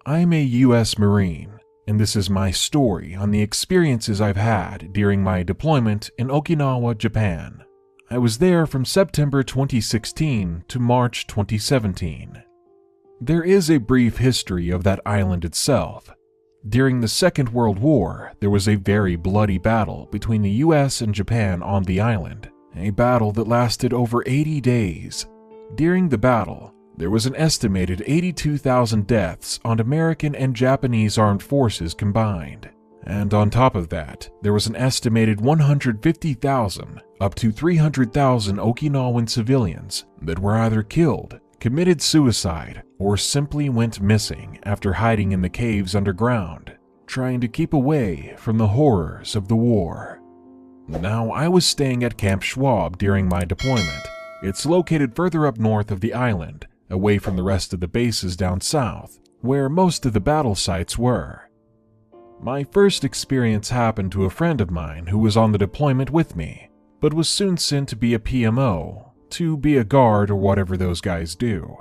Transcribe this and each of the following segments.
I'm a U.S. Marine, and this is my story on the experiences I've had during my deployment in Okinawa, Japan. I was there from September 2016 to March 2017. There is a brief history of that island itself. During the Second World War, there was a very bloody battle between the US and Japan on the island, a battle that lasted over 80 days. During the battle, there was an estimated 82,000 deaths on American and Japanese armed forces combined. And on top of that, there was an estimated 150,000 up to 300,000 Okinawan civilians that were either killed, committed suicide, or simply went missing after hiding in the caves underground, trying to keep away from the horrors of the war. Now, I was staying at Camp Schwab during my deployment. It's located further up north of the island, away from the rest of the bases down south, where most of the battle sites were. My first experience happened to a friend of mine who was on the deployment with me, but was soon sent to be a PMO, to be a guard or whatever those guys do.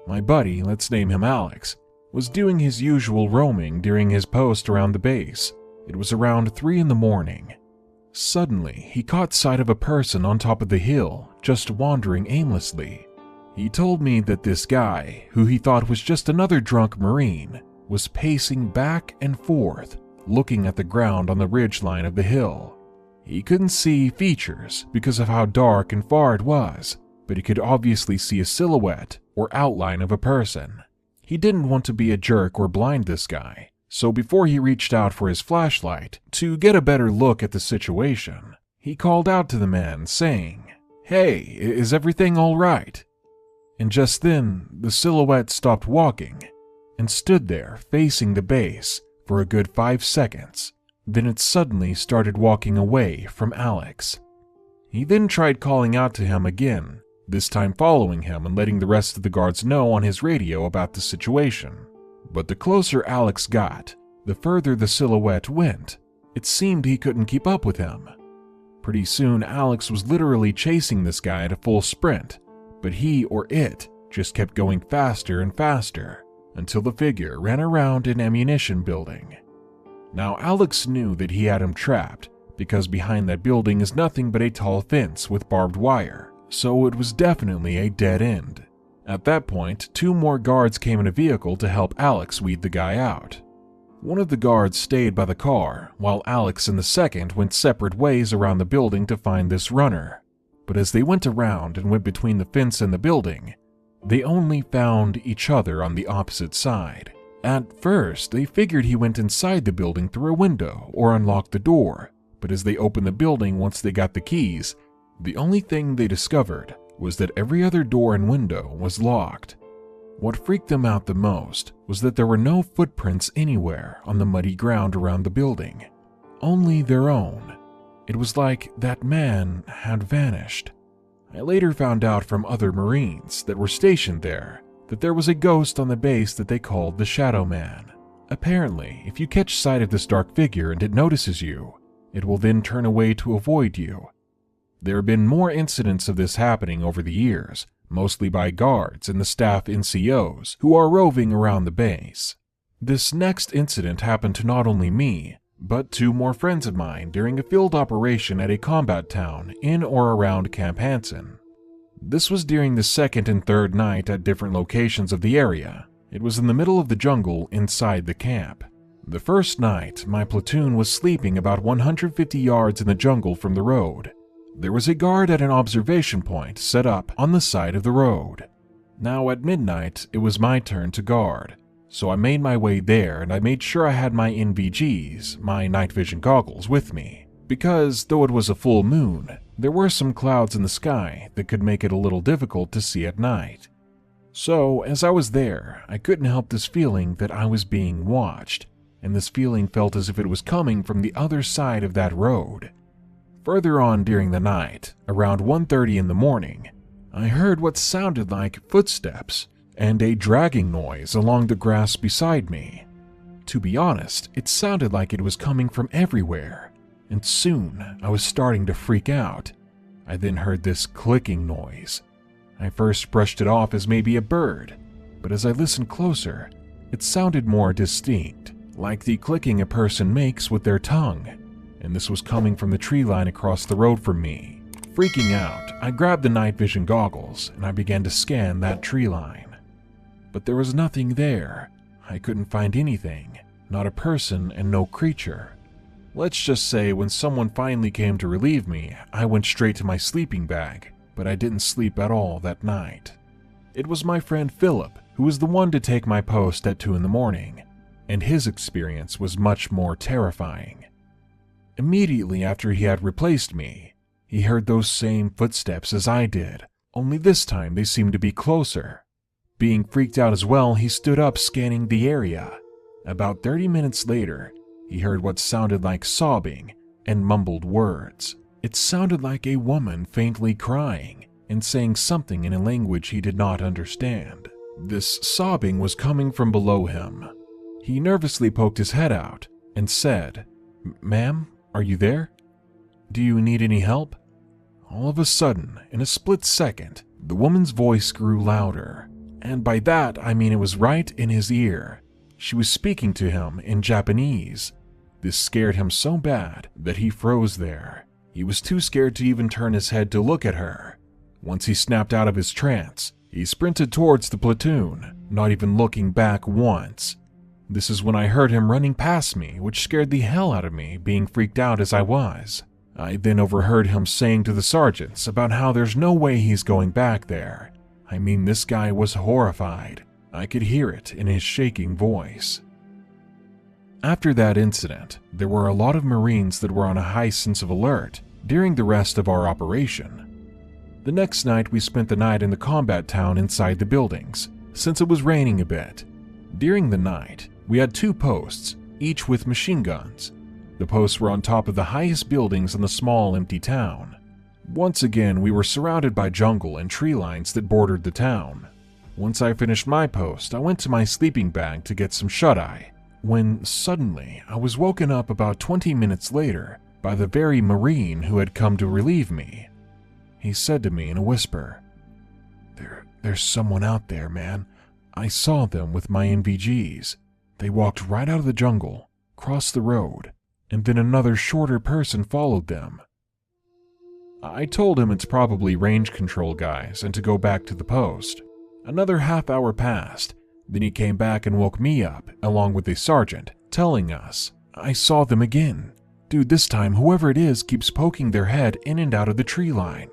My buddy, let's name him Alex, was doing his usual roaming during his post around the base. It was around 3 in the morning. Suddenly, he caught sight of a person on top of the hill, just wandering aimlessly. He told me that this guy, who he thought was just another drunk Marine, was pacing back and forth, looking at the ground on the ridgeline of the hill. He couldn't see features because of how dark and far it was, but he could obviously see a silhouette or outline of a person. He didn't want to be a jerk or blind this guy, so before he reached out for his flashlight to get a better look at the situation, he called out to the man saying, "Hey, is everything all right?" And just then, the silhouette stopped walking and stood there facing the base for a good 5 seconds. Then it suddenly started walking away from Alex. He then tried calling out to him again, this time following him and letting the rest of the guards know on his radio about the situation. But the closer Alex got, the further the silhouette went. It seemed he couldn't keep up with him. Pretty soon, Alex was literally chasing this guy at a full sprint, but he or it just kept going faster and faster until the figure ran around an ammunition building. Now, Alex knew that he had him trapped because behind that building is nothing but a tall fence with barbed wire, so it was definitely a dead end. At that point, 2 more guards came in a vehicle to help Alex weed the guy out. One of the guards stayed by the car, while Alex and the second went separate ways around the building to find this runner. But as they went around and went between the fence and the building, they only found each other on the opposite side. At first, they figured he went inside the building through a window or unlocked the door, but as they opened the building once they got the keys, the only thing they discovered was that every other door and window was locked. What freaked them out the most was that there were no footprints anywhere on the muddy ground around the building, only their own. It was like that man had vanished. I later found out from other Marines that were stationed there that there was a ghost on the base that they called the Shadow Man. Apparently, if you catch sight of this dark figure and it notices you, it will then turn away to avoid you. There have been more incidents of this happening over the years, mostly by guards and the staff NCOs who are roving around the base. This next incident happened to not only me, but 2 more friends of mine during a field operation at a combat town in or around Camp Hansen. This was during the 2nd and 3rd night at different locations of the area. It was in the middle of the jungle inside the camp. The first night, my platoon was sleeping about 150 yards in the jungle from the road. There was a guard at an observation point set up on the side of the road. Now at midnight, it was my turn to guard, so I made my way there and I made sure I had my NVGs, my night vision goggles, with me, because though it was a full moon, there were some clouds in the sky that could make it a little difficult to see at night. So as I was there, I couldn't help this feeling that I was being watched, and this feeling felt as if it was coming from the other side of that road. Further on during the night, around 1:30 in the morning, I heard what sounded like footsteps and a dragging noise along the grass beside me. To be honest, it sounded like it was coming from everywhere, and soon I was starting to freak out. I then heard this clicking noise. I first brushed it off as maybe a bird, but as I listened closer, It sounded more distinct, like the clicking a person makes with their tongue, and this was coming from the tree line across the road from me. Freaking out, I grabbed the night vision goggles and I began to scan that tree line. But there was nothing there. I couldn't find anything, not a person and no creature. Let's just say when someone finally came to relieve me, I went straight to my sleeping bag, but I didn't sleep at all that night. It was my friend Philip who was the one to take my post at 2 in the morning, and his experience was much more terrifying. Immediately after he had replaced me, he heard those same footsteps as I did, only this time they seemed to be closer. Being freaked out as well, he stood up scanning the area. About 30 minutes later, he heard what sounded like sobbing and mumbled words. It sounded like a woman faintly crying and saying something in a language he did not understand. This sobbing was coming from below him. He nervously poked his head out and said, "Ma'am, are you there? Do you need any help?" All of a sudden, in a split second, the woman's voice grew louder, and by that I mean it was right in his ear. She was speaking to him in Japanese. This scared him so bad that he froze there. He was too scared to even turn his head to look at her. Once he snapped out of his trance, he sprinted towards the platoon, not even looking back once. This is when I heard him running past me, which scared the hell out of me, being freaked out as I was. I then overheard him saying to the sergeants about how there's no way he's going back there. I mean, this guy was horrified. I could hear it in his shaking voice. After that incident, there were a lot of Marines that were on a high sense of alert during the rest of our operation. The next night, we spent the night in the combat town inside the buildings, since it was raining a bit. During the night, we had 2 posts, each with machine guns. The posts were on top of the highest buildings in the small, empty town. Once again, we were surrounded by jungle and tree lines that bordered the town. Once I finished my post, I went to my sleeping bag to get some shut-eye, when suddenly I was woken up about 20 minutes later by the very Marine who had come to relieve me. He said to me in a whisper, There's someone out there, man. I saw them with my NVGs. They walked right out of the jungle, crossed the road, and then another shorter person followed them. I told him it's probably range control guys and to go back to the post. Another half-hour passed, then he came back and woke me up, along with a sergeant, telling us, "I saw them again. Dude, this time whoever it is keeps poking their head in and out of the tree line."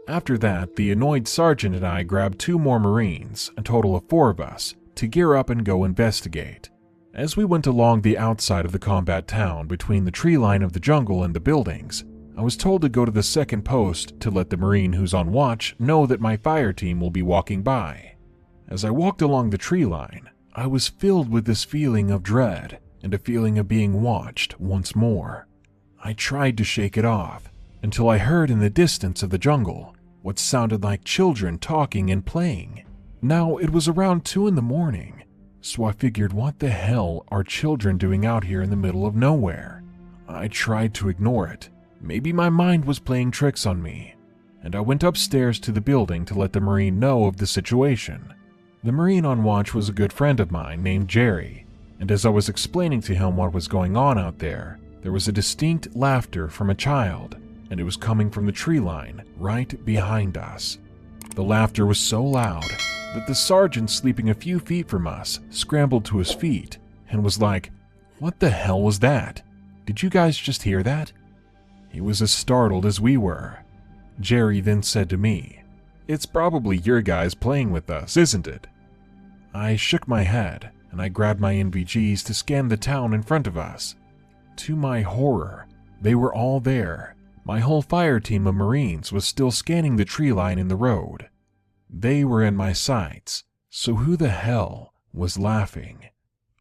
After that, the annoyed sergeant and I grabbed 2 more Marines, a total of 4 of us, to gear up and go investigate. As we went along the outside of the combat town between the tree line of the jungle and the buildings, I was told to go to the second post to let the Marine who's on watch know that my fire team will be walking by. As I walked along the tree line, I was filled with this feeling of dread and a feeling of being watched once more. I tried to shake it off until I heard in the distance of the jungle what sounded like children talking and playing. Now, it was around 2 in the morning, so I figured, what the hell are children doing out here in the middle of nowhere? I tried to ignore it. Maybe my mind was playing tricks on me, and I went upstairs to the building to let the Marine know of the situation. The Marine on watch was a good friend of mine named Jerry, and as I was explaining to him what was going on out there was a distinct laughter from a child, and it was coming from the tree line right behind us. The laughter was so loud that the sergeant sleeping a few feet from us scrambled to his feet and was like, "What the hell was that? Did you guys just hear that?" He was as startled as we were. Jerry then said to me, "It's probably your guys playing with us, isn't it?" I shook my head and I grabbed my NVGs to scan the town in front of us. To my horror, they were all there. My whole fire team of Marines was still scanning the tree line in the road. They were in my sights, so who the hell was laughing?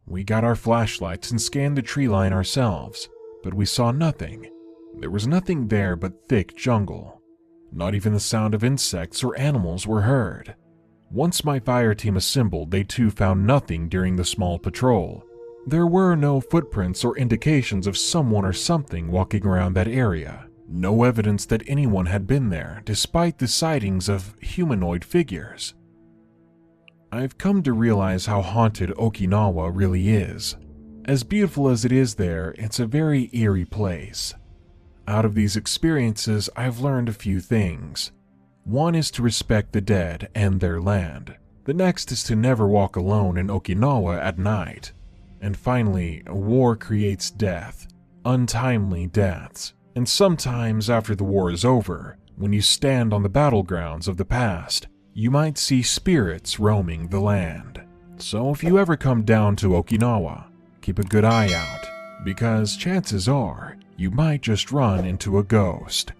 We got our flashlights and scanned the tree line ourselves, but we saw nothing. There was nothing there but thick jungle. Not even the sound of insects or animals were heard. Once my fire team assembled, they too found nothing during the small patrol. There were no footprints or indications of someone or something walking around that area. No evidence that anyone had been there, despite the sightings of humanoid figures. I've come to realize how haunted Okinawa really is. As beautiful as it is there, it's a very eerie place. Out of these experiences, I've learned a few things. One is to respect the dead and their land. The next is to never walk alone in Okinawa at night. And finally, war creates death, untimely deaths. And sometimes after the war is over, when you stand on the battlegrounds of the past, you might see spirits roaming the land. So if you ever come down to Okinawa, keep a good eye out, because chances are you might just run into a ghost.